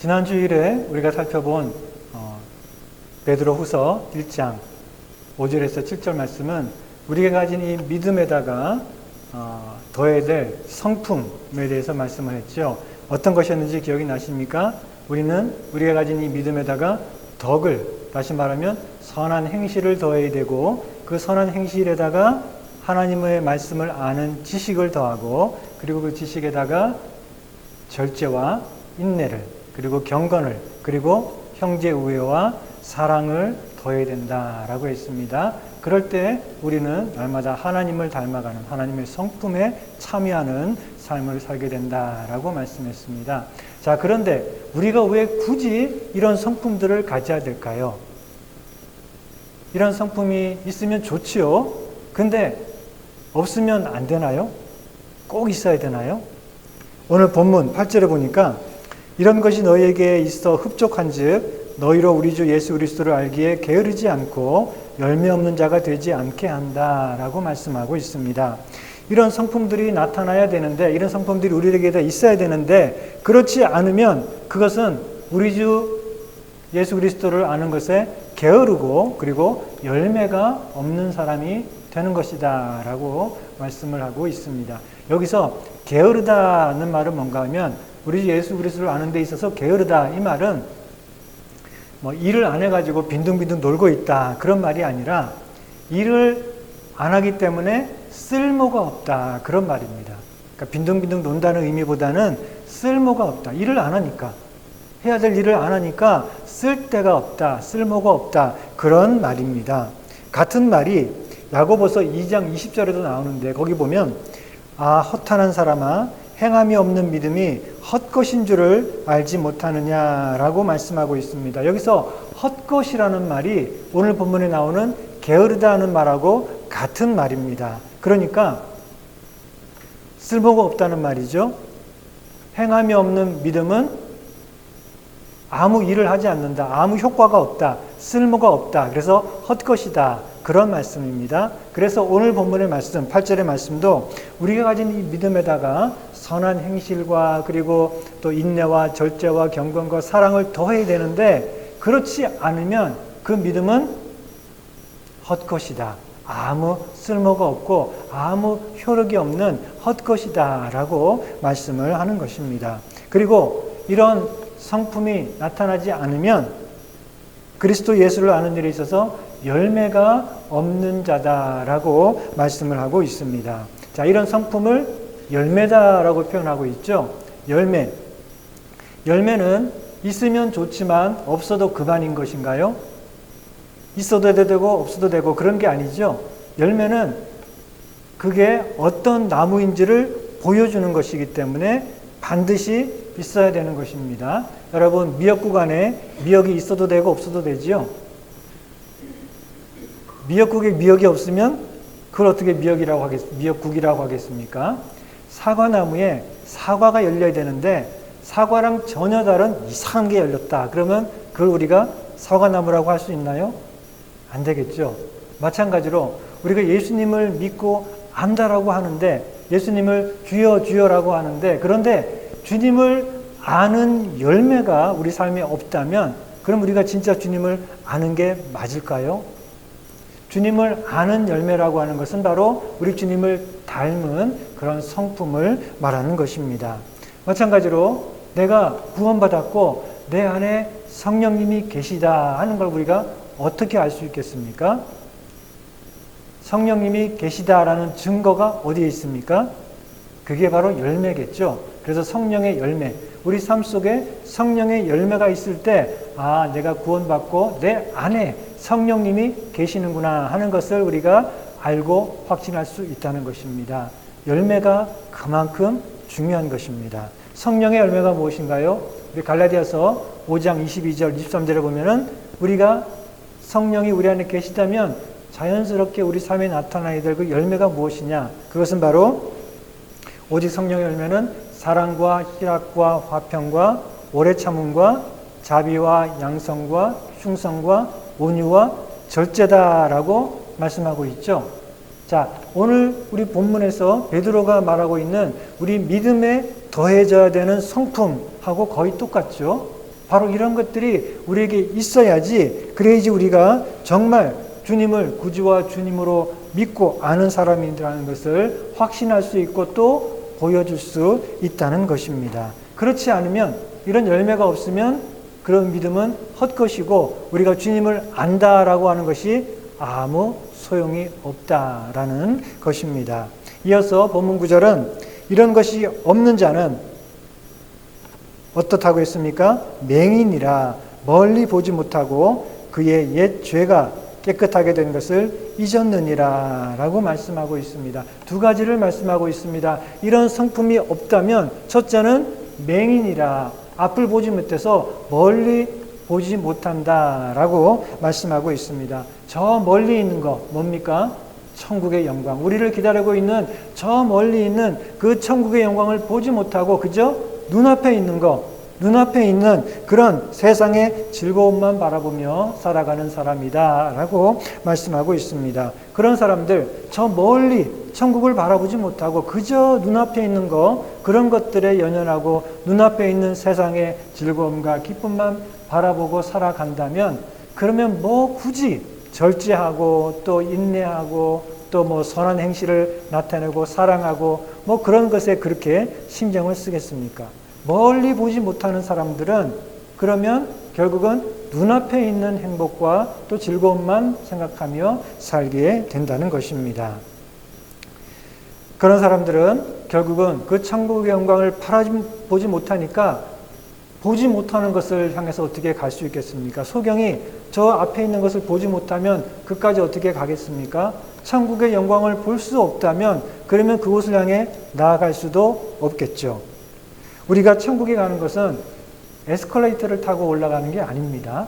지난 주일에 우리가 살펴본 베드로후서 1장 5절에서 7절 말씀은 우리가 가진 이 믿음에다가 더해야 될 성품에 대해서 말씀을 했죠. 어떤 것이었는지 기억이 나십니까? 우리가 가진 이 믿음에다가 덕을, 다시 말하면 선한 행실을 더해야 되고, 그 선한 행실에다가 하나님의 말씀을 아는 지식을 더하고, 그리고 그 지식에다가 절제와 인내를, 그리고 경건을, 그리고 형제 우애와 사랑을 더해야 된다라고 했습니다. 그럴 때 우리는 날마다 하나님을 닮아가는 하나님의 성품에 참여하는 삶을 살게 된다라고 말씀했습니다. 자, 그런데 우리가 왜 굳이 이런 성품들을 가져야 될까요? 이런 성품이 있으면 좋지요. 근데 없으면 안 되나요? 꼭 있어야 되나요? 오늘 본문 8절에 보니까 이런 것이 너희에게 있어 흡족한즉 너희로 우리 주 예수 그리스도를 알기에 게으르지 않고 열매 없는 자가 되지 않게 한다라고 말씀하고 있습니다. 이런 성품들이 나타나야 되는데, 이런 성품들이 우리에게 있어야 되는데, 그렇지 않으면 그것은 우리 주 예수 그리스도를 아는 것에 게으르고 그리고 열매가 없는 사람이 되는 것이다 라고 말씀을 하고 있습니다. 여기서 게으르다는 말은 뭔가 하면 우리 주 예수 그리스도를 아는 데 있어서 게으르다, 이 말은 일을 안 해가지고 빈둥빈둥 놀고 있다, 그런 말이 아니라 일을 안 하기 때문에 쓸모가 없다, 그런 말입니다. 그러니까 빈둥빈둥 논다는 의미보다는 쓸모가 없다. 일을 안 하니까, 해야 될 일을 안 하니까 쓸 데가 없다, 쓸모가 없다, 그런 말입니다. 같은 말이 야고보서 2장 20절에도 나오는데, 거기 보면 허탄한 사람아 행함이 없는 믿음이 헛것인 줄을 알지 못하느냐라고 말씀하고 있습니다. 여기서 헛것이라는 말이 오늘 본문에 나오는 게으르다 하는 말하고 같은 말입니다. 그러니까 쓸모가 없다는 말이죠. 행함이 없는 믿음은 아무 일을 하지 않는다, 아무 효과가 없다, 쓸모가 없다, 그래서 헛것이다, 그런 말씀입니다. 그래서 오늘 본문의 말씀, 8절의 말씀도 우리가 가진 이 믿음에다가 선한 행실과 그리고 또 인내와 절제와 경건과 사랑을 더해야 되는데, 그렇지 않으면 그 믿음은 헛것이다, 아무 쓸모가 없고 아무 효력이 없는 헛것이다 라고 말씀을 하는 것입니다. 그리고 이런 성품이 나타나지 않으면 그리스도 예수를 아는 일에 있어서 열매가 없는 자다라고 말씀을 하고 있습니다. 자, 이런 성품을 열매다라고 표현하고 있죠. 열매는 있으면 좋지만 없어도 그만인 것인가요? 있어도 되고 없어도 되고 그런 게 아니죠. 열매는 그게 어떤 나무인지를 보여주는 것이기 때문에 반드시 있어야 되는 것입니다. 여러분, 미역국 안에 미역이 있어도 되고 없어도 되지요. 미역국에 미역이 없으면 그걸 어떻게 미역국이라고 하겠습니까? 사과나무에 사과가 열려야 되는데 사과랑 전혀 다른 이상한 게 열렸다, 그러면 그걸 우리가 사과나무라고 할 수 있나요? 안 되겠죠. 마찬가지로 우리가 예수님을 믿고 안다라고 하는데, 예수님을 주여 주여라고 하는데, 그런데 주님을 아는 열매가 우리 삶에 없다면 그럼 우리가 진짜 주님을 아는 게 맞을까요? 주님을 아는 열매라고 하는 것은 바로 우리 주님을 닮은 그런 성품을 말하는 것입니다. 마찬가지로 내가 구원받았고 내 안에 성령님이 계시다 하는 걸 우리가 어떻게 알 수 있겠습니까? 성령님이 계시다라는 증거가 어디에 있습니까? 그게 바로 열매겠죠. 그래서 성령의 열매, 우리 삶 속에 성령의 열매가 있을 때 내가 구원받고 내 안에 성령님이 계시는구나 하는 것을 우리가 알고 확신할 수 있다는 것입니다. 열매가 그만큼 중요한 것입니다. 성령의 열매가 무엇인가요? 우리 갈라디아서 5장 22절 23절에 보면은 우리가 성령이 우리 안에 계시다면 자연스럽게 우리 삶에 나타나야 될 그 열매가 무엇이냐? 그것은 바로 오직 성령의 열매는 사랑과 희락과 화평과 오래 참음과 자비와 양성과 충성과 온유와 절제다라고 말씀하고 있죠. 자, 오늘 우리 본문에서 베드로가 말하고 있는 우리 믿음에 더해져야 되는 성품하고 거의 똑같죠. 바로 이런 것들이 우리에게 있어야지, 그래야지 우리가 정말 주님을 구주와 주님으로 믿고 아는 사람이라는 것을 확신할 수 있고 또 보여줄 수 있다는 것입니다. 그렇지 않으면, 이런 열매가 없으면 그런 믿음은 헛것이고 우리가 주님을 안다라고 하는 것이 아무 소용이 없다라는 것입니다. 이어서 본문 9절은 이런 것이 없는 자는 어떻다고 했습니까? 맹인이라 멀리 보지 못하고 그의 옛 죄가 깨끗하게 된 것을 잊었느니라 라고 말씀하고 있습니다. 두 가지를 말씀하고 있습니다. 이런 성품이 없다면 첫째는 맹인이라, 앞을 보지 못해서 멀리 보지 못한다 라고 말씀하고 있습니다. 저 멀리 있는 거 뭡니까? 천국의 영광. 우리를 기다리고 있는 저 멀리 있는 그 천국의 영광을 보지 못하고 그저 눈앞에 있는 거, 눈앞에 있는 그런 세상의 즐거움만 바라보며 살아가는 사람이다 라고 말씀하고 있습니다. 그런 사람들, 저 멀리 천국을 바라보지 못하고 그저 눈앞에 있는 거, 그런 것들에 연연하고 눈앞에 있는 세상의 즐거움과 기쁨만 바라보고 살아간다면, 그러면 뭐 굳이 절제하고 또 인내하고 또 뭐 선한 행실을 나타내고 사랑하고 뭐 그런 것에 그렇게 신경을 쓰겠습니까? 멀리 보지 못하는 사람들은 그러면 결국은 눈앞에 있는 행복과 또 즐거움만 생각하며 살게 된다는 것입니다. 그런 사람들은 결국은 그 천국의 영광을 바라보지 못하니까 보지 못하는 것을 향해서 어떻게 갈 수 있겠습니까? 소경이 저 앞에 있는 것을 보지 못하면 그까지 어떻게 가겠습니까? 천국의 영광을 볼 수 없다면 그러면 그곳을 향해 나아갈 수도 없겠죠. 우리가 천국에 가는 것은 에스컬레이터를 타고 올라가는 게 아닙니다.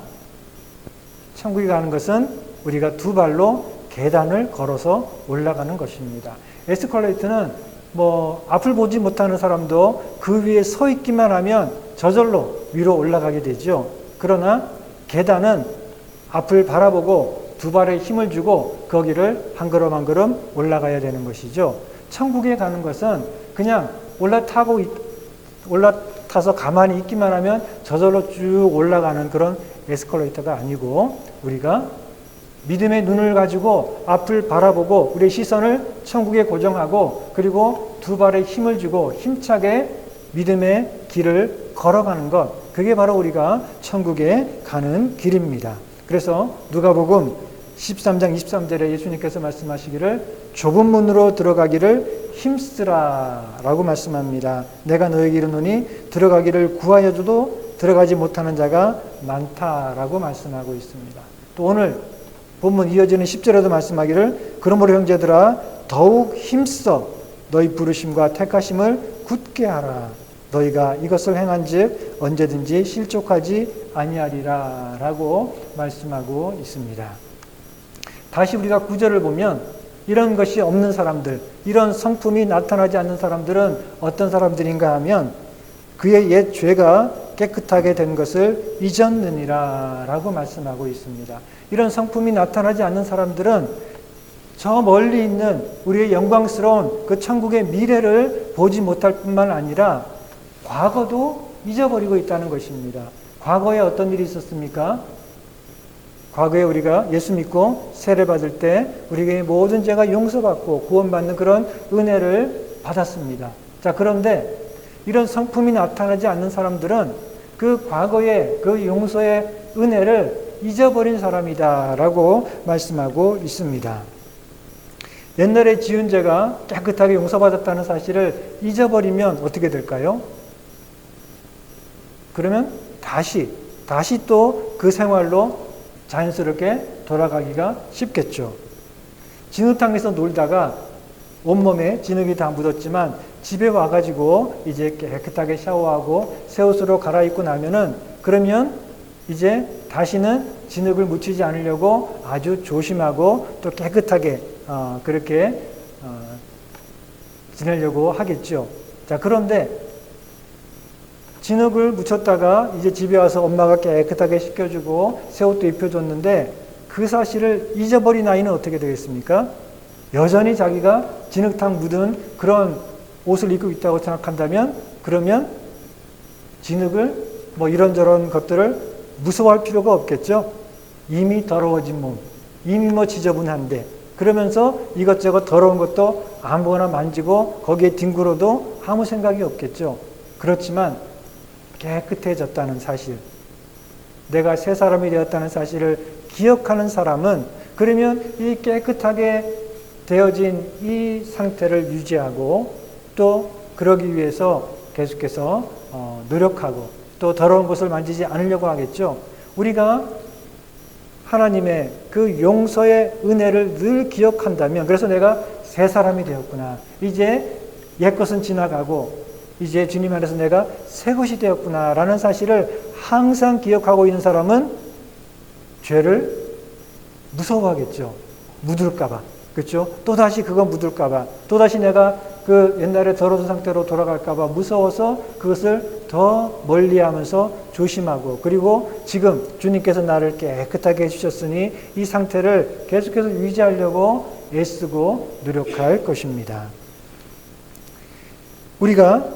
천국에 가는 것은 우리가 두 발로 계단을 걸어서 올라가는 것입니다. 에스컬레이터는 뭐 앞을 보지 못하는 사람도 그 위에 서 있기만 하면 저절로 위로 올라가게 되죠. 그러나 계단은 앞을 바라보고 두 발에 힘을 주고 거기를 한 걸음 한 걸음 올라가야 되는 것이죠. 천국에 가는 것은 그냥 올라타서 가만히 있기만 하면 저절로 쭉 올라가는 그런 에스컬레이터가 아니고, 우리가 믿음의 눈을 가지고 앞을 바라보고 우리의 시선을 천국에 고정하고 그리고 두 발에 힘을 주고 힘차게 믿음의 길을 걸어가는 것, 그게 바로 우리가 천국에 가는 길입니다. 그래서 누가복음 13장 23절에 예수님께서 말씀하시기를 좁은 문으로 들어가기를 힘쓰라 라고 말씀합니다. 내가 너에게 이르노니 들어가기를 구하여도 들어가지 못하는 자가 많다라고 말씀하고 있습니다. 또 오늘 본문 이어지는 10절에도 말씀하기를 그러므로 형제들아 더욱 힘써 너희 부르심과 택하심을 굳게 하라. 너희가 이것을 행한즉 언제든지 실족하지 아니하리라 라고 말씀하고 있습니다. 다시 우리가 9절을 보면 이런 것이 없는 사람들, 이런 성품이 나타나지 않는 사람들은 어떤 사람들인가 하면 그의 옛 죄가 깨끗하게 된 것을 잊었느니라 라고 말씀하고 있습니다. 이런 성품이 나타나지 않는 사람들은 저 멀리 있는 우리의 영광스러운 그 천국의 미래를 보지 못할 뿐만 아니라 과거도 잊어버리고 있다는 것입니다. 과거에 어떤 일이 있었습니까? 과거에 우리가 예수 믿고 세례받을 때 우리에게 모든 죄가 용서받고 구원받는 그런 은혜를 받았습니다. 자, 그런데 이런 성품이 나타나지 않는 사람들은 그 과거의 그 용서의 은혜를 잊어버린 사람이다 라고 말씀하고 있습니다. 옛날에 지은 죄가 깨끗하게 용서받았다는 사실을 잊어버리면 어떻게 될까요? 그러면 다시 또 그 생활로 자연스럽게 돌아가기가 쉽겠죠. 진흙탕에서 놀다가 온몸에 진흙이 다 묻었지만 집에 와가지고 이제 깨끗하게 샤워하고 새 옷으로 갈아입고 나면은 그러면 이제 다시는 진흙을 묻히지 않으려고 아주 조심하고 또 깨끗하게 그렇게 지내려고 하겠죠. 자, 그런데 진흙을 묻혔다가 이제 집에 와서 엄마가 깨끗하게 씻겨주고 새 옷도 입혀줬는데 그 사실을 잊어버린 아이는 어떻게 되겠습니까? 여전히 자기가 진흙탕 묻은 그런 옷을 입고 있다고 생각한다면 그러면 진흙을 뭐 이런저런 것들을 무서워할 필요가 없겠죠. 이미 더러워진 몸, 이미 뭐 지저분한데 그러면서 이것저것 더러운 것도 아무거나 만지고 거기에 뒹굴어도 아무 생각이 없겠죠. 그렇지만 깨끗해졌다는 사실, 내가 새 사람이 되었다는 사실을 기억하는 사람은 그러면 이 깨끗하게 되어진 이 상태를 유지하고 또 그러기 위해서 계속해서 노력하고 또 더러운 것을 만지지 않으려고 하겠죠. 우리가 하나님의 그 용서의 은혜를 늘 기억한다면, 그래서 내가 새 사람이 되었구나, 이제 옛것은 지나가고 이제 주님 안에서 내가 새 것이 되었구나 라는 사실을 항상 기억하고 있는 사람은 죄를 무서워하겠죠. 묻을까봐. 그렇죠? 또다시 그거 묻을까봐, 또다시 내가 그 옛날에 더러운 상태로 돌아갈까봐 무서워서 그것을 더 멀리하면서 조심하고, 그리고 지금 주님께서 나를 깨끗하게 해주셨으니 이 상태를 계속해서 유지하려고 애쓰고 노력할 것입니다. 우리가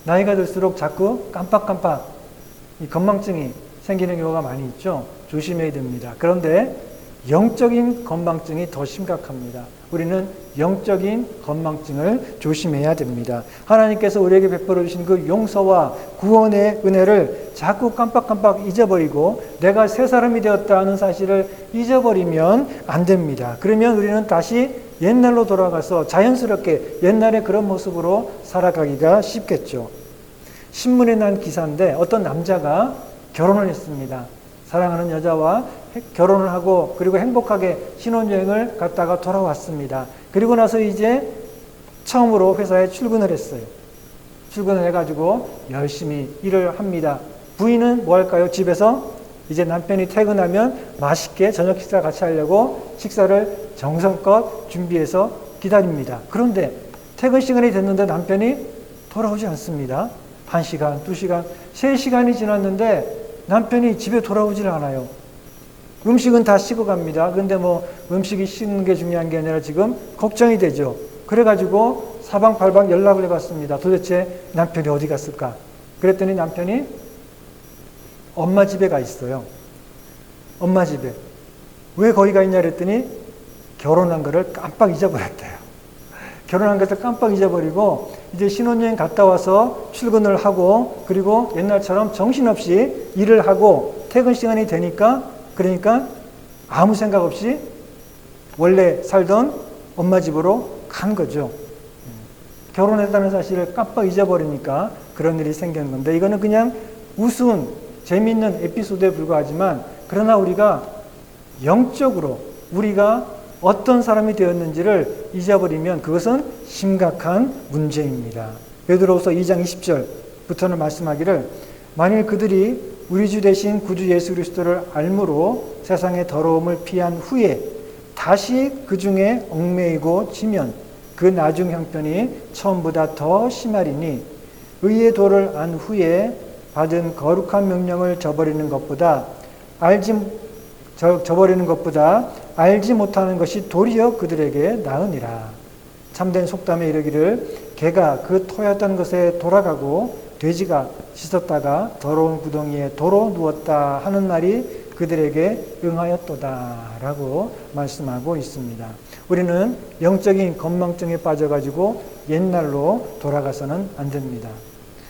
나이가 들수록 자꾸 깜빡깜빡 이 건망증이 생기는 경우가 많이 있죠. 조심해야 됩니다. 그런데 영적인 건망증이 더 심각합니다. 우리는 영적인 건망증을 조심해야 됩니다. 하나님께서 우리에게 베풀어 주신 그 용서와 구원의 은혜를 자꾸 깜빡깜빡 잊어버리고 내가 새 사람이 되었다는 사실을 잊어버리면 안 됩니다. 그러면 우리는 다시 옛날로 돌아가서 자연스럽게 옛날의 그런 모습으로 살아가기가 쉽겠죠. 신문에 난 기사인데 어떤 남자가 결혼을 했습니다. 사랑하는 여자와 결혼을 하고 그리고 행복하게 신혼여행을 갔다가 돌아왔습니다. 그리고 나서 이제 처음으로 회사에 출근을 했어요. 출근을 해가지고 열심히 일을 합니다. 부인은 뭐 할까요? 집에서 이제 남편이 퇴근하면 맛있게 저녁 식사 같이 하려고 식사를 정성껏 준비해서 기다립니다. 그런데 퇴근 시간이 됐는데 남편이 돌아오지 않습니다. 1시간, 2시간, 3시간이 지났는데 남편이 집에 돌아오질 않아요. 음식은 다 식어갑니다. 근데 뭐 음식이 식는 게 중요한 게 아니라 지금 걱정이 되죠. 그래가지고 사방팔방 연락을 해봤습니다. 도대체 남편이 어디 갔을까? 그랬더니 남편이 엄마 집에 가 있어요. 엄마 집에. 왜 거기 가 있냐 그랬더니 결혼한 거를 깜빡 잊어버렸대요. 결혼한 것을 깜빡 잊어버리고 이제 신혼여행 갔다 와서 출근을 하고 그리고 옛날처럼 정신없이 일을 하고 퇴근 시간이 되니까 그러니까 아무 생각 없이 원래 살던 엄마 집으로 간 거죠. 결혼했다는 사실을 깜빡 잊어버리니까 그런 일이 생긴 건데 이거는 그냥 우스운 재미있는 에피소드에 불과하지만 그러나 우리가 영적으로 우리가 어떤 사람이 되었는지를 잊어버리면 그것은 심각한 문제입니다. 베드로후서 2장 20절부터는 말씀하기를 만일 그들이 우리 주 되신 구주 예수 그리스도를 알므로 세상의 더러움을 피한 후에 다시 그 중에 얽매이고 지면 그 나중 형편이 처음보다 더 심하리니 의의 도를 안 후에 받은 거룩한 명령을 저버리는 것보다 알지 못하는 것이 도리어 그들에게 나으니라. 참된 속담에 이르기를 개가 그 토였던 것에 돌아가고 돼지가 씻었다가 더러운 구덩이에 도로 누웠다 하는 말이 그들에게 응하였도다 라고 말씀하고 있습니다. 우리는 영적인 건망증에 빠져가지고 옛날로 돌아가서는 안 됩니다.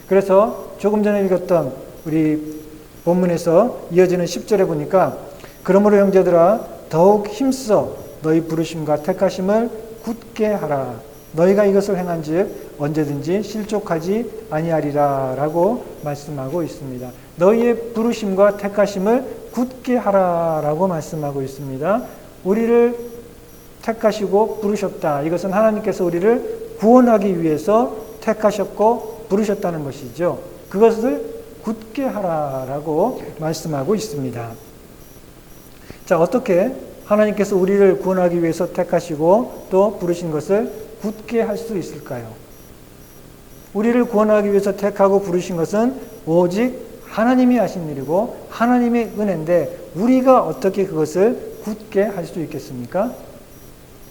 그래서 조금 전에 읽었던 우리 본문에서 이어지는 10절에 보니까 그러므로 형제들아 더욱 힘써 너희 부르심과 택하심을 굳게 하라. 너희가 이것을 행한즉 언제든지 실족하지 아니하리라 라고 말씀하고 있습니다. 너희의 부르심과 택하심을 굳게 하라 라고 말씀하고 있습니다. 우리를 택하시고 부르셨다. 이것은 하나님께서 우리를 구원하기 위해서 택하셨고 부르셨다는 것이죠. 그것을 굳게 하라라고 말씀하고 있습니다. 자, 어떻게 하나님께서 우리를 구원하기 위해서 택하시고 또 부르신 것을 굳게 할 수 있을까요? 우리를 구원하기 위해서 택하고 부르신 것은 오직 하나님이 하신 일이고 하나님의 은혜인데 우리가 어떻게 그것을 굳게 할 수 있겠습니까?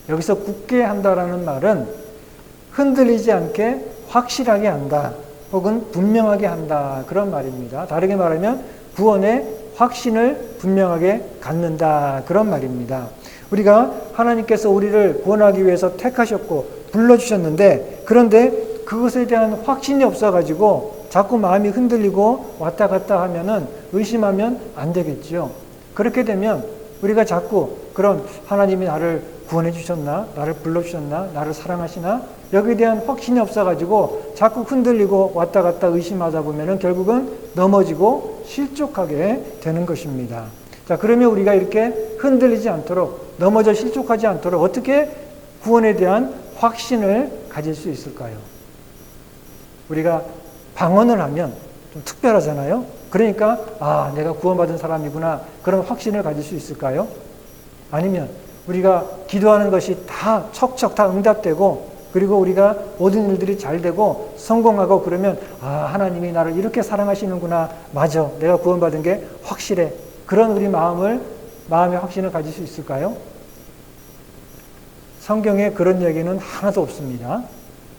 여기서 굳게 한다라는 말은 흔들리지 않게 확실하게 한다. 혹은 분명하게 한다. 그런 말입니다. 다르게 말하면 구원의 확신을 분명하게 갖는다. 그런 말입니다. 우리가 하나님께서 우리를 구원하기 위해서 택하셨고 불러주셨는데, 그런데 그것에 대한 확신이 없어가지고 자꾸 마음이 흔들리고 왔다 갔다 하면은 의심하면 안 되겠죠. 그렇게 되면 우리가 자꾸 그런 하나님이 나를 구원해 주셨나? 나를 불러주셨나? 나를 사랑하시나? 여기에 대한 확신이 없어가지고 자꾸 흔들리고 왔다 갔다 의심하다 보면은 결국은 넘어지고 실족하게 되는 것입니다. 자, 그러면 우리가 이렇게 흔들리지 않도록, 넘어져 실족하지 않도록 어떻게 구원에 대한 확신을 가질 수 있을까요? 우리가 방언을 하면 좀 특별하잖아요. 그러니까 내가 구원받은 사람이구나, 그런 확신을 가질 수 있을까요? 아니면 우리가 기도하는 것이 다 척척 다 응답되고, 그리고 우리가 모든 일들이 잘 되고 성공하고 그러면 하나님이 나를 이렇게 사랑하시는구나, 맞아, 내가 구원받은 게 확실해, 그런 우리 마음의 확신을 가질 수 있을까요? 성경에 그런 얘기는 하나도 없습니다.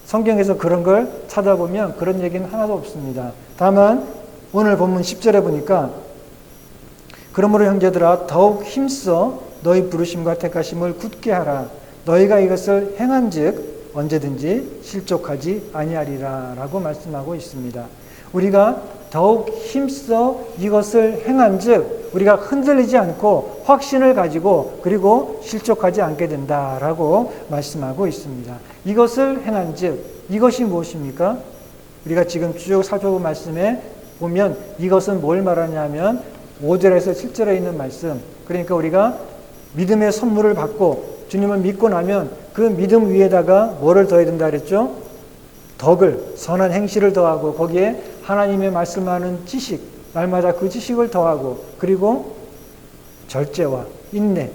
성경에서 그런 걸 찾아보면 그런 얘기는 하나도 없습니다. 다만 오늘 본문 10절에 보니까 그러므로 형제들아 더욱 힘써 너희 부르심과 택하심을 굳게 하라. 너희가 이것을 행한즉 언제든지 실족하지 아니하리라 라고 말씀하고 있습니다. 우리가 더욱 힘써 이것을 행한즉 우리가 흔들리지 않고 확신을 가지고 그리고 실족하지 않게 된다라고 말씀하고 있습니다. 이것을 행한즉 이것이 무엇입니까? 우리가 지금 쭉 살펴본 말씀에 보면 이것은 뭘 말하냐면 5절에서 7절에 있는 말씀, 그러니까 우리가 믿음의 선물을 받고 주님을 믿고 나면 그 믿음 위에다가 뭐를 더해야 된다 그랬죠? 덕을, 선한 행실을 더하고 거기에 하나님의 말씀하는 지식, 날마다 그 지식을 더하고 그리고 절제와 인내,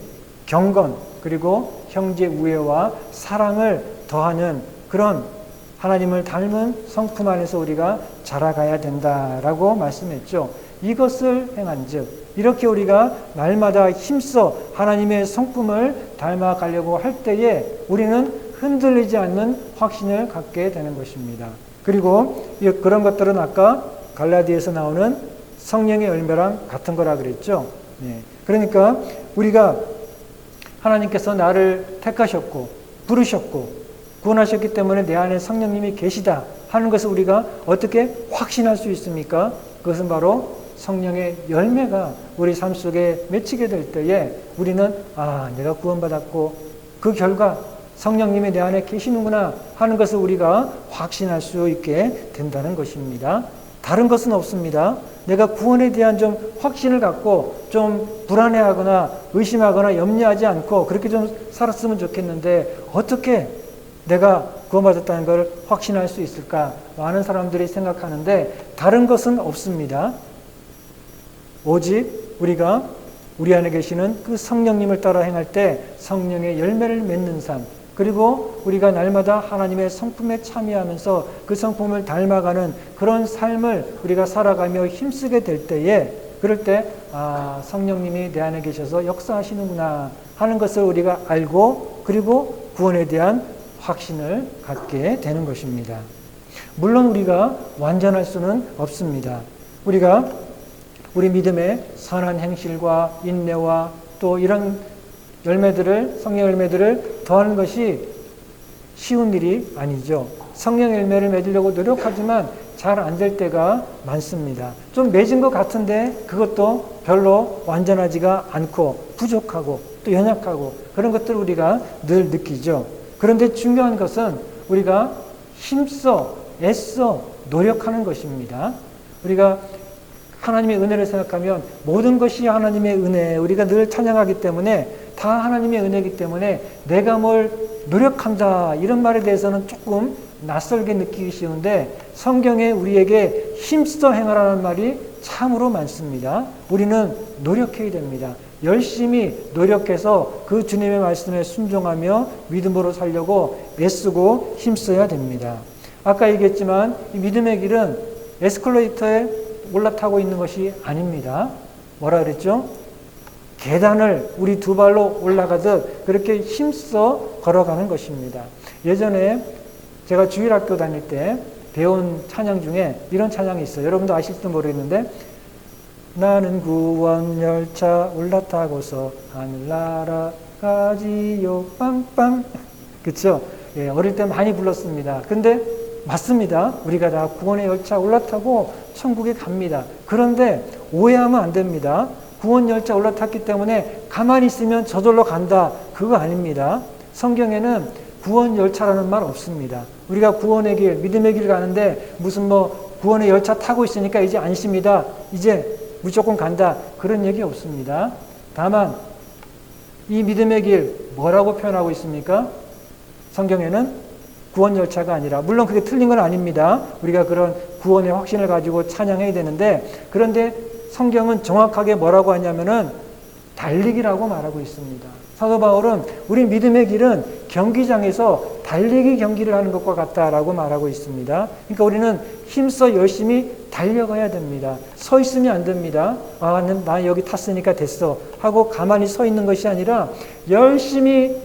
경건, 그리고 형제 우애와 사랑을 더하는 그런 하나님을 닮은 성품 안에서 우리가 자라가야 된다라고 말씀했죠. 이것을 행한즉 이렇게 우리가 날마다 힘써 하나님의 성품을 닮아가려고 할 때에 우리는 흔들리지 않는 확신을 갖게 되는 것입니다. 그리고 그런 것들은 아까 갈라디아에서 나오는 성령의 열매랑 같은 거라 그랬죠. 그러니까 우리가 하나님께서 나를 택하셨고 부르셨고 구원하셨기 때문에 내 안에 성령님이 계시다 하는 것을 우리가 어떻게 확신할 수 있습니까? 그것은 바로 성령의 열매가 우리 삶 속에 맺히게 될 때에 우리는 내가 구원받았고 그 결과 성령님이 내 안에 계시는구나 하는 것을 우리가 확신할 수 있게 된다는 것입니다. 다른 것은 없습니다. 내가 구원에 대한 좀 확신을 갖고 좀 불안해하거나 의심하거나 염려하지 않고 그렇게 좀 살았으면 좋겠는데 어떻게 내가 구원받았다는 걸 확신할 수 있을까? 많은 사람들이 생각하는데 다른 것은 없습니다. 오직 우리가 우리 안에 계시는 그 성령님을 따라 행할 때 성령의 열매를 맺는 삶, 그리고 우리가 날마다 하나님의 성품에 참여하면서 그 성품을 닮아가는 그런 삶을 우리가 살아가며 힘쓰게 될 때에 그럴 때 성령님이 내 안에 계셔서 역사하시는구나 하는 것을 우리가 알고 그리고 구원에 대한 확신을 갖게 되는 것입니다. 물론 우리가 완전할 수는 없습니다. 우리가 우리 믿음의 선한 행실과 인내와 또 이런 열매들을, 성령 열매들을 더하는 것이 쉬운 일이 아니죠. 성령 열매를 맺으려고 노력하지만 잘 안 될 때가 많습니다. 좀 맺은 것 같은데 그것도 별로 완전하지가 않고 부족하고 또 연약하고 그런 것들을 우리가 늘 느끼죠. 그런데 중요한 것은 우리가 힘써, 애써 노력하는 것입니다. 우리가 하나님의 은혜를 생각하면 모든 것이 하나님의 은혜, 우리가 늘 찬양하기 때문에 다 하나님의 은혜이기 때문에 내가 뭘 노력한다 이런 말에 대해서는 조금 낯설게 느끼기 쉬운데 성경에 우리에게 힘써 행하라는 말이 참으로 많습니다. 우리는 노력해야 됩니다. 열심히 노력해서 그 주님의 말씀에 순종하며 믿음으로 살려고 애쓰고 힘써야 됩니다. 아까 얘기했지만 이 믿음의 길은 에스컬레이터에 올라타고 있는 것이 아닙니다. 뭐라 그랬죠? 계단을 우리 두 발로 올라가듯 그렇게 힘써 걸어가는 것입니다. 예전에 제가 주일학교 다닐 때 배운 찬양 중에 이런 찬양이 있어요. 여러분도 아실지도 모르겠는데 나는 구원 열차 올라타고서 하늘나라 가지요 빵빵. 그렇죠? 예, 어릴 때 많이 불렀습니다. 근데 맞습니다. 우리가 다 구원의 열차 올라타고 천국에 갑니다. 그런데 오해하면 안 됩니다. 구원 열차 올라탔기 때문에 가만히 있으면 저절로 간다. 그거 아닙니다. 성경에는 구원 열차라는 말 없습니다. 우리가 구원의 길, 믿음의 길 가는데 무슨 구원의 열차 타고 있으니까 이제 안심이다. 이제 무조건 간다. 그런 얘기 없습니다. 다만 이 믿음의 길 뭐라고 표현하고 있습니까? 성경에는 구원 열차가 아니라, 물론 그게 틀린 건 아닙니다. 우리가 그런 구원의 확신을 가지고 찬양해야 되는데, 그런데 성경은 정확하게 뭐라고 하냐면은 달리기라고 말하고 있습니다. 사도 바울은 우리 믿음의 길은 경기장에서 달리기 경기를 하는 것과 같다라고 말하고 있습니다. 그러니까 우리는 힘써 열심히 달려가야 됩니다. 서 있으면 안 됩니다. 아, 나 여기 탔으니까 됐어 하고 가만히 서 있는 것이 아니라 열심히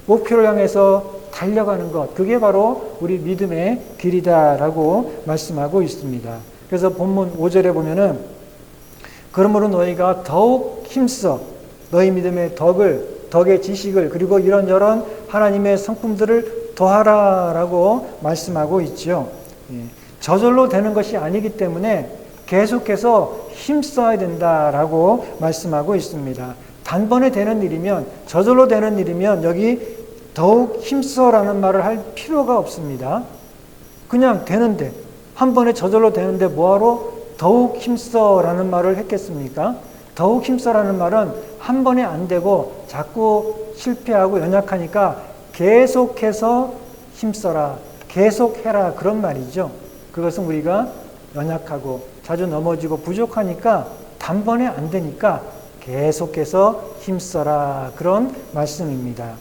목표를 향해서 달려가는 것, 그게 바로 우리 믿음의 길이다라고 말씀하고 있습니다. 그래서 본문 5절에 보면은 그러므로 너희가 더욱 힘써 너희 믿음의 덕의 지식을 그리고 이런저런 하나님의 성품들을 더하라라고 말씀하고 있죠. 저절로 되는 것이 아니기 때문에 계속해서 힘써야 된다라고 말씀하고 있습니다. 단번에 되는 일이면, 저절로 되는 일이면 여기 더욱 힘써라는 말을 할 필요가 없습니다. 그냥 되는데, 한 번에 저절로 되는데 뭐하러 더욱 힘써라는 말을 했겠습니까? 더욱 힘써라는 말은 한 번에 안 되고 자꾸 실패하고 연약하니까 계속해서 힘써라, 계속해라, 그런 말이죠. 그것은 우리가 연약하고 자주 넘어지고 부족하니까 단번에 안 되니까 계속해서 힘써라, 그런 말씀입니다.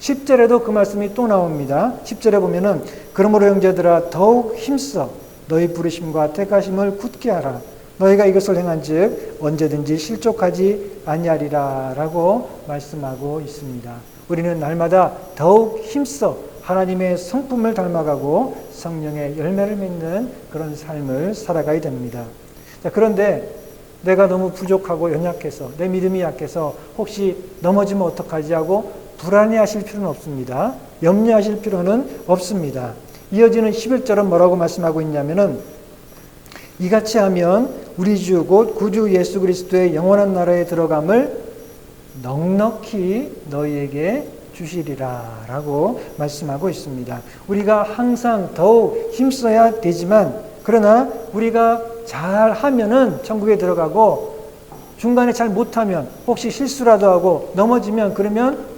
10절에도 그 말씀이 또 나옵니다. 10절에 보면은 그러므로 형제들아 더욱 힘써 너희 부르심과 택하심을 굳게 하라. 너희가 이것을 행한즉 언제든지 실족하지 아니하리라 라고 말씀하고 있습니다. 우리는 날마다 더욱 힘써 하나님의 성품을 닮아가고 성령의 열매를 맺는 그런 삶을 살아가야 됩니다. 자, 그런데 내가 너무 부족하고 연약해서, 내 믿음이 약해서 혹시 넘어지면 어떡하지 하고 불안해하실 필요는 없습니다. 염려하실 필요는 없습니다. 이어지는 11절은 뭐라고 말씀하고 있냐면은 이같이 하면 우리 주 곧 구주 예수 그리스도의 영원한 나라에 들어감을 넉넉히 너희에게 주시리라 라고 말씀하고 있습니다. 우리가 항상 더욱 힘써야 되지만, 그러나 우리가 잘 하면은 천국에 들어가고, 중간에 잘 못하면 혹시 실수라도 하고 넘어지면, 그러면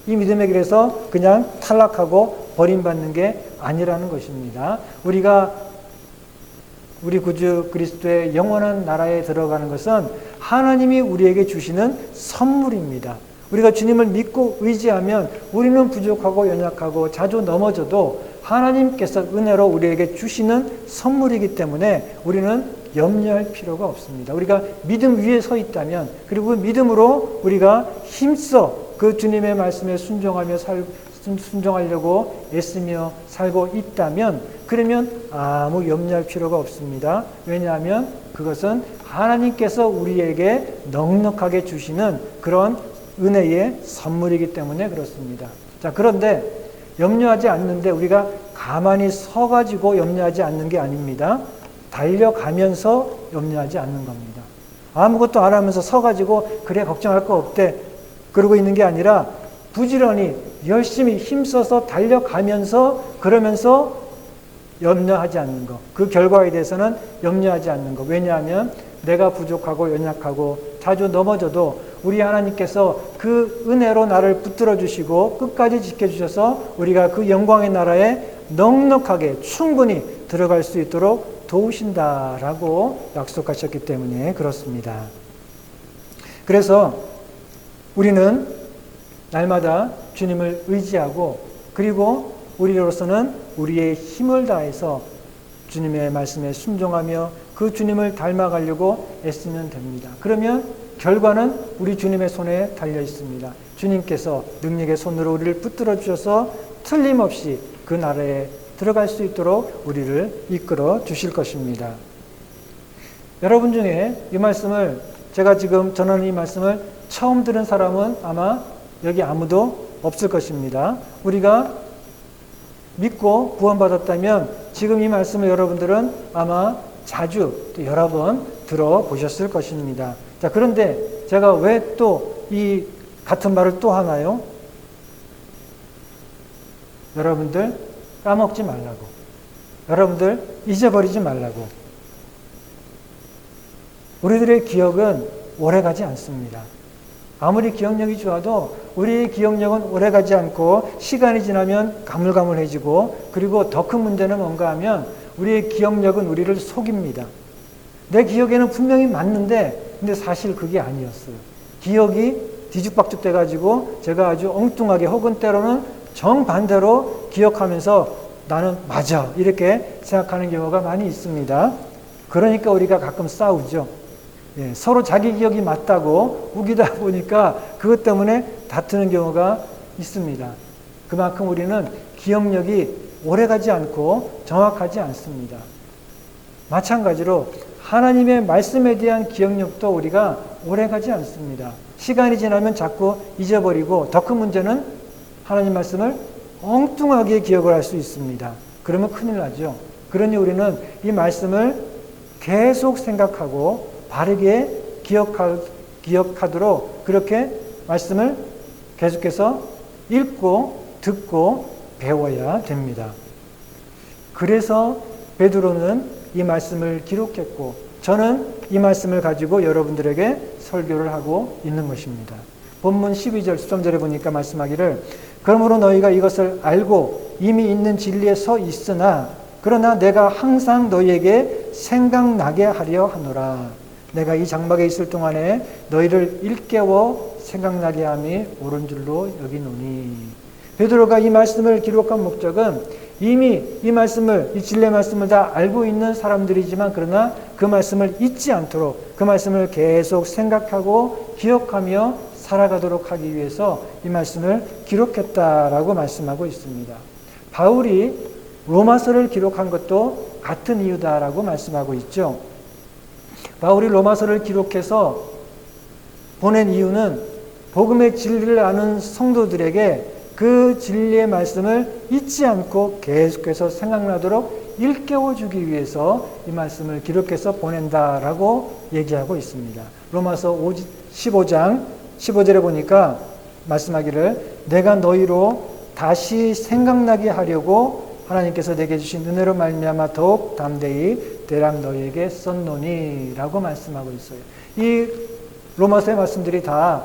이 믿음의 길에서 그냥 탈락하고 버림받는 게 아니라는 것입니다. 우리가 우리 구주 그리스도의 영원한 나라에 들어가는 것은 하나님이 우리에게 주시는 선물입니다. 우리가 주님을 믿고 의지하면 우리는 부족하고 연약하고 자주 넘어져도 하나님께서 은혜로 우리에게 주시는 선물이기 때문에 우리는 염려할 필요가 없습니다. 우리가 믿음 위에 서 있다면, 그리고 그 믿음으로 우리가 힘써 그 주님의 말씀에 순종하려고 애쓰며 살고 있다면, 그러면 아무 염려할 필요가 없습니다. 왜냐하면 그것은 하나님께서 우리에게 넉넉하게 주시는 그런 은혜의 선물이기 때문에 그렇습니다. 자, 그런데 염려하지 않는데 우리가 가만히 서가지고 염려하지 않는 게 아닙니다. 달려가면서 염려하지 않는 겁니다. 아무것도 안 하면서 서가지고 그래 걱정할 거 없대 그러고 있는 게 아니라 부지런히 열심히 힘써서 달려가면서, 그러면서 염려하지 않는 것, 그 결과에 대해서는 염려하지 않는 것. 왜냐하면 내가 부족하고 연약하고 자주 넘어져도 우리 하나님께서 그 은혜로 나를 붙들어 주시고 끝까지 지켜주셔서 우리가 그 영광의 나라에 넉넉하게 충분히 들어갈 수 있도록 도우신다라고 약속하셨기 때문에 그렇습니다. 그래서 우리는 날마다 주님을 의지하고, 그리고 우리로서는 우리의 힘을 다해서 주님의 말씀에 순종하며 그 주님을 닮아가려고 애쓰면 됩니다. 그러면 결과는 우리 주님의 손에 달려 있습니다. 주님께서 능력의 손으로 우리를 붙들어 주셔서 틀림없이 그 나라에 들어갈 수 있도록 우리를 이끌어 주실 것입니다. 여러분 중에 이 말씀을 제가 지금 전하는 이 말씀을 처음 들은 사람은 아마 여기 아무도 없을 것입니다. 우리가 믿고 구원받았다면 지금 이 말씀을 여러분들은 아마 자주 또 여러 번 들어보셨을 것입니다. 자, 그런데 제가 왜 또 이 같은 말을 또 하나요? 여러분들 까먹지 말라고. 여러분들 잊어버리지 말라고. 우리들의 기억은 오래가지 않습니다. 아무리 기억력이 좋아도 우리의 기억력은 오래가지 않고 시간이 지나면 가물가물해지고, 그리고 더 큰 문제는 뭔가 하면 우리의 기억력은 우리를 속입니다. 내 기억에는 분명히 맞는데 근데 사실 그게 아니었어요. 기억이 뒤죽박죽 돼가지고 제가 아주 엉뚱하게 혹은 때로는 정반대로 기억하면서 나는 맞아 이렇게 생각하는 경우가 많이 있습니다. 그러니까 우리가 가끔 싸우죠. 예, 서로 자기 기억이 맞다고 우기다 보니까 그것 때문에 다투는 경우가 있습니다. 그만큼 우리는 기억력이 오래가지 않고 정확하지 않습니다. 마찬가지로 하나님의 말씀에 대한 기억력도 우리가 오래가지 않습니다. 시간이 지나면 자꾸 잊어버리고, 더 큰 문제는 하나님 말씀을 엉뚱하게 기억을 할 수 있습니다. 그러면 큰일 나죠. 그러니 우리는 이 말씀을 계속 생각하고 바르게 기억하도록 그렇게 말씀을 계속해서 읽고 듣고 배워야 됩니다. 그래서 베드로는 이 말씀을 기록했고, 저는 이 말씀을 가지고 여러분들에게 설교를 하고 있는 것입니다. 본문 12절 13절에 보니까 말씀하기를, 그러므로 너희가 이것을 알고 이미 있는 진리에 서 있으나 그러나 내가 항상 너희에게 생각나게 하려 하노라. 내가 이 장막에 있을 동안에 너희를 일깨워 생각나게 함이 옳은 줄로 여기노니. 베드로가 이 말씀을 기록한 목적은 이미 이 말씀을, 이 진리의 말씀을 다 알고 있는 사람들이지만 그러나 그 말씀을 잊지 않도록 그 말씀을 계속 생각하고 기억하며 살아가도록 하기 위해서 이 말씀을 기록했다라고 말씀하고 있습니다. 바울이 로마서를 기록한 것도 같은 이유다라고 말씀하고 있죠. 바울이 로마서를 기록해서 보낸 이유는 복음의 진리를 아는 성도들에게 그 진리의 말씀을 잊지 않고 계속해서 생각나도록 일깨워주기 위해서 이 말씀을 기록해서 보낸다라고 얘기하고 있습니다. 로마서 15장 15절에 보니까 말씀하기를, 내가 너희로 다시 생각나게 하려고 하나님께서 내게 주신 은혜로 말미암아 더욱 담대히 대람 너희에게 썼노니 라고 말씀하고 있어요. 이 로마서의 말씀들이 다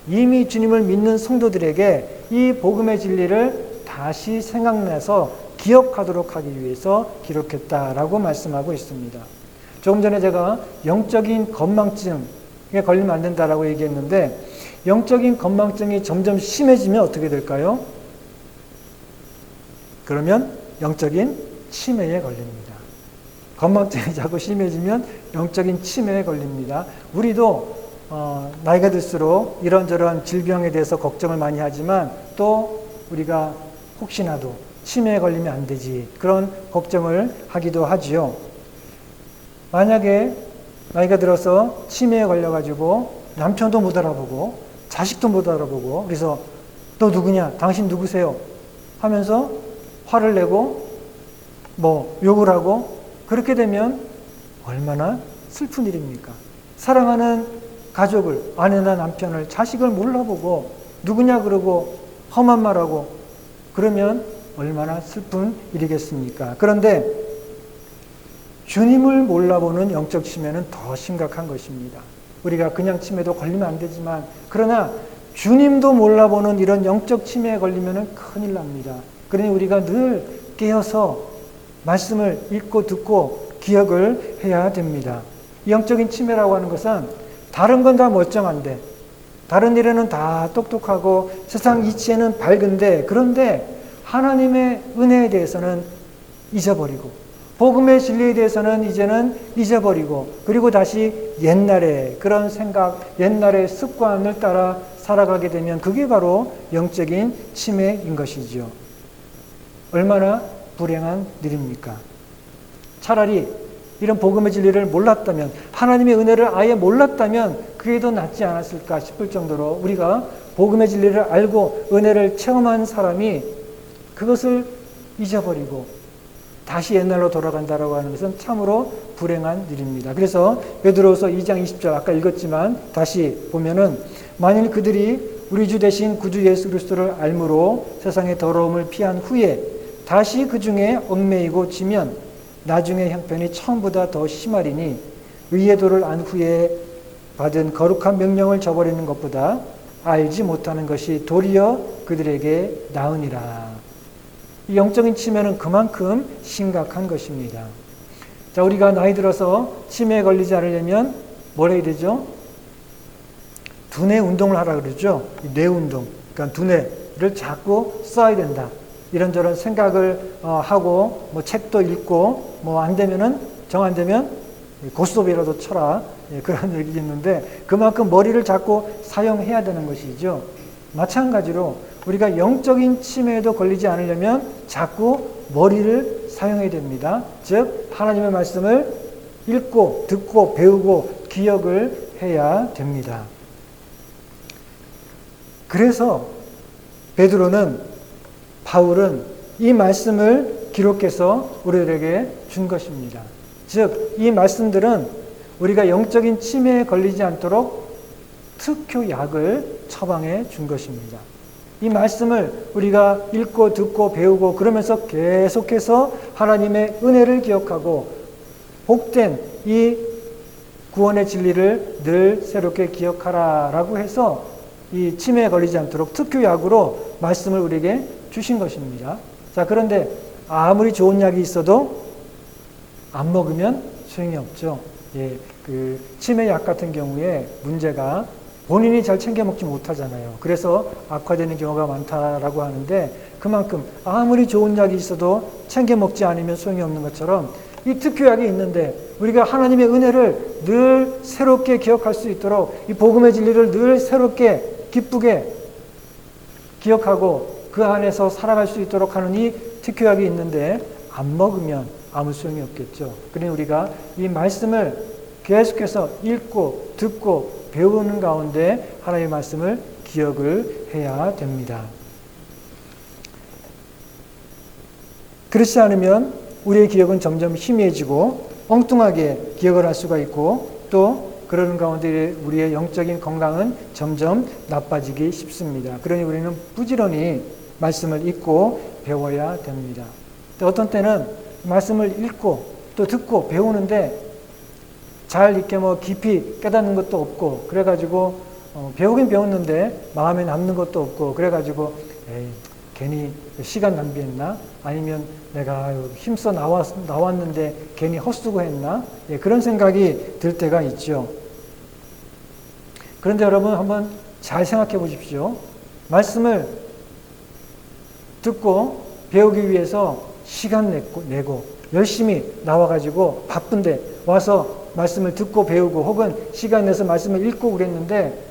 이미 주님을 믿는 성도들에게 이 복음의 진리를 다시 생각나서 기억하도록 하기 위해서 기록했다라고 말씀하고 있습니다. 조금 전에 제가 영적인 건망증에 걸리면 안 된다라고 얘기했는데, 영적인 건망증이 점점 심해지면 어떻게 될까요? 그러면 영적인 치매에 걸립니다. 건망증이 자꾸 심해지면 영적인 치매에 걸립니다. 우리도 나이가 들수록 이런저런 질병에 대해서 걱정을 많이 하지만 또 우리가 혹시나도 치매에 걸리면 안 되지, 그런 걱정을 하기도 하지요. 만약에 나이가 들어서 치매에 걸려가지고 남편도 못 알아보고 자식도 못 알아보고, 그래서 너 누구냐, 당신 누구세요 하면서 화를 내고 욕을 하고, 그렇게 되면 얼마나 슬픈 일입니까? 사랑하는 가족을, 아내나 남편을, 자식을 몰라보고 누구냐 그러고 험한 말하고 그러면 얼마나 슬픈 일이겠습니까? 그런데 주님을 몰라보는 영적 치매는 더 심각한 것입니다. 우리가 그냥 치매도 걸리면 안 되지만, 그러나 주님도 몰라보는 이런 영적 치매에 걸리면 큰일 납니다. 그러니 우리가 늘 깨어서 말씀을 읽고 듣고 기억을 해야 됩니다. 영적인 치매라고 하는 것은 다른 건 다 멀쩡한데, 다른 일에는 다 똑똑하고 세상 이치에는 밝은데, 그런데 하나님의 은혜에 대해서는 잊어버리고 복음의 진리에 대해서는 이제는 잊어버리고, 그리고 다시 옛날의 그런 생각, 옛날의 습관을 따라 살아가게 되면 그게 바로 영적인 치매인 것이죠. 얼마나 불행한 일입니까? 차라리 이런 복음의 진리를 몰랐다면, 하나님의 은혜를 아예 몰랐다면 그게 더 낫지 않았을까 싶을 정도로 우리가 복음의 진리를 알고 은혜를 체험한 사람이 그것을 잊어버리고 다시 옛날로 돌아간다라고 하는 것은 참으로 불행한 일입니다. 그래서 베드로후서 2장 20절 아까 읽었지만 다시 보면은 만일 그들이 우리 주 대신 구주 예수 그리스도를 알므로 세상의 더러움을 피한 후에 다시 그 중에 얽매이고 지면 나중에 형편이 처음보다 더 심하리니 의의 도를 안 후에 받은 거룩한 명령을 저버리는 것보다 알지 못하는 것이 도리어 그들에게 나으니라. 이 영적인 치매는 그만큼 심각한 것입니다. 자, 우리가 나이 들어서 치매에 걸리지 않으려면 뭘 해야 되죠? 두뇌 운동을 하라 그러죠. 뇌 운동. 그러니까 두뇌를 자꾸 써야 된다. 이런저런 생각을 하고 뭐 책도 읽고 뭐 안 되면은 정 안 되면 고스톱이라도 쳐라. 그런 얘기 있는데 그만큼 머리를 자꾸 사용해야 되는 것이죠. 마찬가지로 우리가 영적인 치매에도 걸리지 않으려면 자꾸 머리를 사용해야 됩니다. 즉 하나님의 말씀을 읽고 듣고 배우고 기억을 해야 됩니다. 그래서 바울은 이 말씀을 기록해서 우리들에게 준 것입니다. 즉 이 말씀들은 우리가 영적인 치매에 걸리지 않도록 특효약을 처방해 준 것입니다. 이 말씀을 우리가 읽고 듣고 배우고 그러면서 계속해서 하나님의 은혜를 기억하고 복된 이 구원의 진리를 늘 새롭게 기억하라라고 해서 이 치매에 걸리지 않도록 특효약으로 말씀을 우리에게 주신 것입니다. 자, 그런데 아무리 좋은 약이 있어도 안 먹으면 소용이 없죠. 그 치매약 같은 경우에 문제가 본인이 잘 챙겨 먹지 못하잖아요. 그래서 악화되는 경우가 많다라고 하는데 그만큼 아무리 좋은 약이 있어도 챙겨 먹지 않으면 소용이 없는 것처럼 이 특효약이 있는데 우리가 하나님의 은혜를 늘 새롭게 기억할 수 있도록 이 복음의 진리를 늘 새롭게 기쁘게 기억하고 그 안에서 살아갈 수 있도록 하는 이 특효약이 있는데 안 먹으면 아무 소용이 없겠죠. 그러니 우리가 이 말씀을 계속해서 읽고 듣고 배우는 가운데 하나님의 말씀을 기억을 해야 됩니다. 그렇지 않으면 우리의 기억은 점점 희미해지고 엉뚱하게 기억을 할 수가 있고 또 그러는 가운데 우리의 영적인 건강은 점점 나빠지기 쉽습니다. 그러니 우리는 부지런히 말씀을 읽고 배워야 됩니다. 또 어떤 때는 말씀을 읽고 또 듣고 배우는데 잘 이렇게 뭐 깊이 깨닫는 것도 없고 그래가지고 배우긴 배웠는데 마음에 남는 것도 없고 그래가지고 괜히 시간 낭비했나? 아니면 내가 힘써 나왔는데 괜히 헛수고 했나? 그런 생각이 들 때가 있죠. 그런데 여러분 한번 잘 생각해 보십시오. 말씀을 듣고 배우기 위해서 시간 내고 열심히 나와가지고 바쁜데 와서 말씀을 듣고 배우고 혹은 시간 내서 말씀을 읽고 그랬는데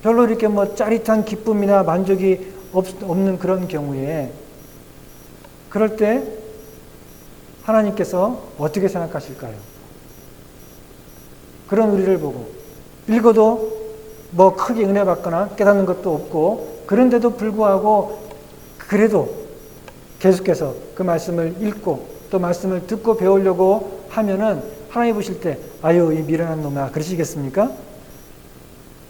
별로 이렇게 뭐 짜릿한 기쁨이나 만족이 없는 그런 경우에 그럴 때 하나님께서 어떻게 생각하실까요? 그런 우리를 보고 읽어도 뭐 크게 은혜 받거나 깨닫는 것도 없고 그런데도 불구하고 그래도 계속해서 그 말씀을 읽고 또 말씀을 듣고 배우려고 하면은 하나님 보실 때 아유 이 미련한 놈아 그러시겠습니까?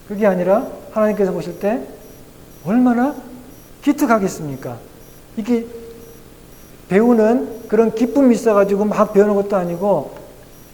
그게 아니라 하나님께서 보실 때 얼마나 기특하겠습니까? 이게 배우는 그런 기쁨이 있어가지고 막 배우는 것도 아니고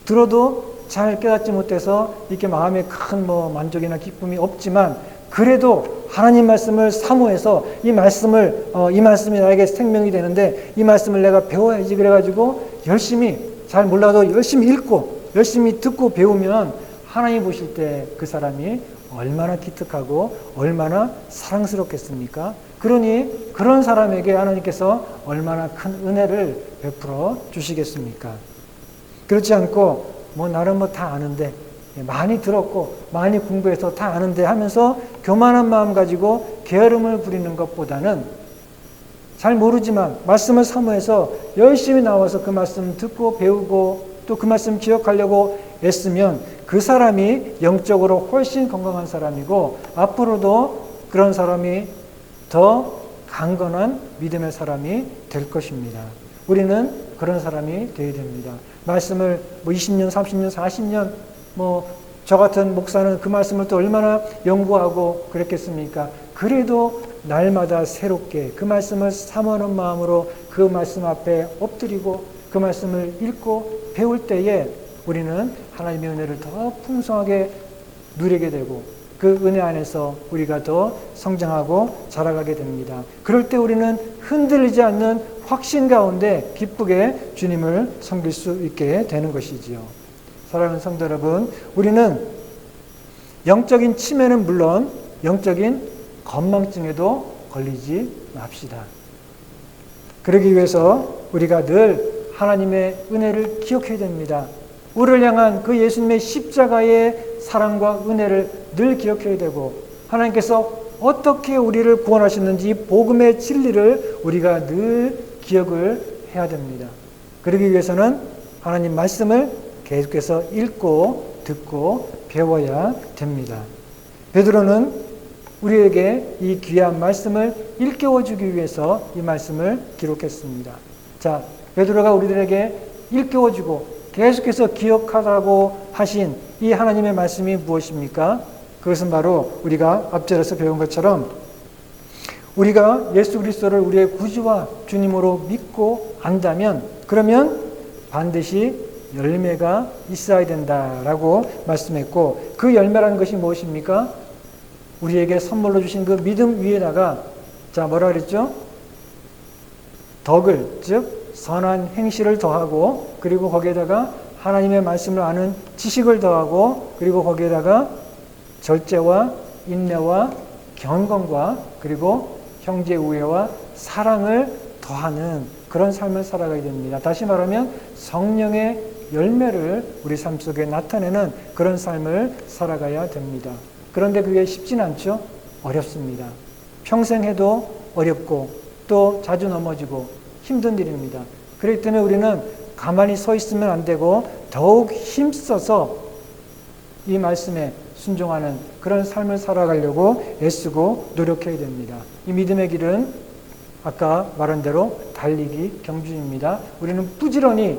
들어도 잘 깨닫지 못해서 이렇게 마음에 큰 뭐 만족이나 기쁨이 없지만 그래도 하나님 말씀을 사모해서 이 말씀이 나에게 생명이 되는데 이 말씀을 내가 배워야지 그래가지고 열심히 잘 몰라도 열심히 읽고 열심히 듣고 배우면 하나님 보실 때 그 사람이 얼마나 기특하고 얼마나 사랑스럽겠습니까? 그러니 그런 사람에게 하나님께서 얼마나 큰 은혜를 베풀어 주시겠습니까? 그렇지 않고 뭐 나는 뭐 다 아는데 많이 들었고 많이 공부해서 다 아는데 하면서 교만한 마음 가지고 게으름을 부리는 것보다는 잘 모르지만 말씀을 사모해서 열심히 나와서 그 말씀 듣고 배우고 또 그 말씀 기억하려고 애쓰면 그 사람이 영적으로 훨씬 건강한 사람이고 앞으로도 그런 사람이 더 강건한 믿음의 사람이 될 것입니다. 우리는 그런 사람이 되어야 됩니다. 말씀을 20년, 30년, 40년 저 같은 목사는 그 말씀을 또 얼마나 연구하고 그랬겠습니까? 그래도 날마다 새롭게 그 말씀을 사모하는 마음으로 그 말씀 앞에 엎드리고 그 말씀을 읽고 배울 때에 우리는 하나님의 은혜를 더 풍성하게 누리게 되고 그 은혜 안에서 우리가 더 성장하고 자라가게 됩니다. 그럴 때 우리는 흔들리지 않는 확신 가운데 기쁘게 주님을 섬길 수 있게 되는 것이지요. 사랑하는 성도 여러분, 우리는 영적인 치매는 물론 영적인 건망증에도 걸리지 맙시다. 그러기 위해서 우리가 늘 하나님의 은혜를 기억해야 됩니다. 우리를 향한 그 예수님의 십자가의 사랑과 은혜를 늘 기억해야 되고 하나님께서 어떻게 우리를 구원하셨는지 복음의 진리를 우리가 늘 기억을 해야 됩니다. 그러기 위해서는 하나님 말씀을 계속해서 읽고 듣고 배워야 됩니다. 베드로는 우리에게 이 귀한 말씀을 일깨워주기 위해서 이 말씀을 기록했습니다. 자, 베드로가 우리들에게 일깨워주고 계속해서 기억하라고 하신 이 하나님의 말씀이 무엇입니까? 그것은 바로 우리가 앞절에서 배운 것처럼 우리가 예수 그리스도를 우리의 구주와 주님으로 믿고 안다면 그러면 반드시 열매가 있어야 된다라고 말씀했고 그 열매라는 것이 무엇입니까? 우리에게 선물로 주신 그 믿음 위에다가 자 뭐라 그랬죠? 덕을 즉 선한 행실을 더하고 그리고 거기에다가 하나님의 말씀을 아는 지식을 더하고 그리고 거기에다가 절제와 인내와 경건과 그리고 형제 우애와 사랑을 더하는 그런 삶을 살아가야 됩니다. 다시 말하면 성령의 열매를 우리 삶 속에 나타내는 그런 삶을 살아가야 됩니다. 그런데 그게 쉽진 않죠? 어렵습니다. 평생 해도 어렵고 또 자주 넘어지고 힘든 일입니다. 그렇기 때문에 우리는 가만히 서 있으면 안 되고 더욱 힘써서 이 말씀에 순종하는 그런 삶을 살아가려고 애쓰고 노력해야 됩니다. 이 믿음의 길은 아까 말한 대로 달리기 경주입니다. 우리는 부지런히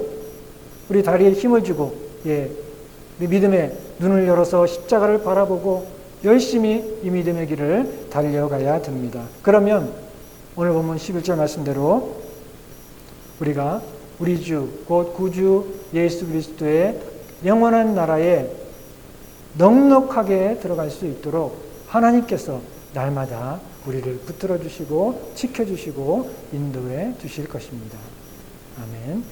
우리 다리에 힘을 주고 믿음의 눈을 열어서 십자가를 바라보고 열심히 이 믿음의 길을 달려가야 됩니다. 그러면 오늘 본문 11절 말씀대로 우리가 우리 주 곧 구주 예수 그리스도의 영원한 나라에 넉넉하게 들어갈 수 있도록 하나님께서 날마다 우리를 붙들어 주시고 지켜주시고 인도해 주실 것입니다. 아멘.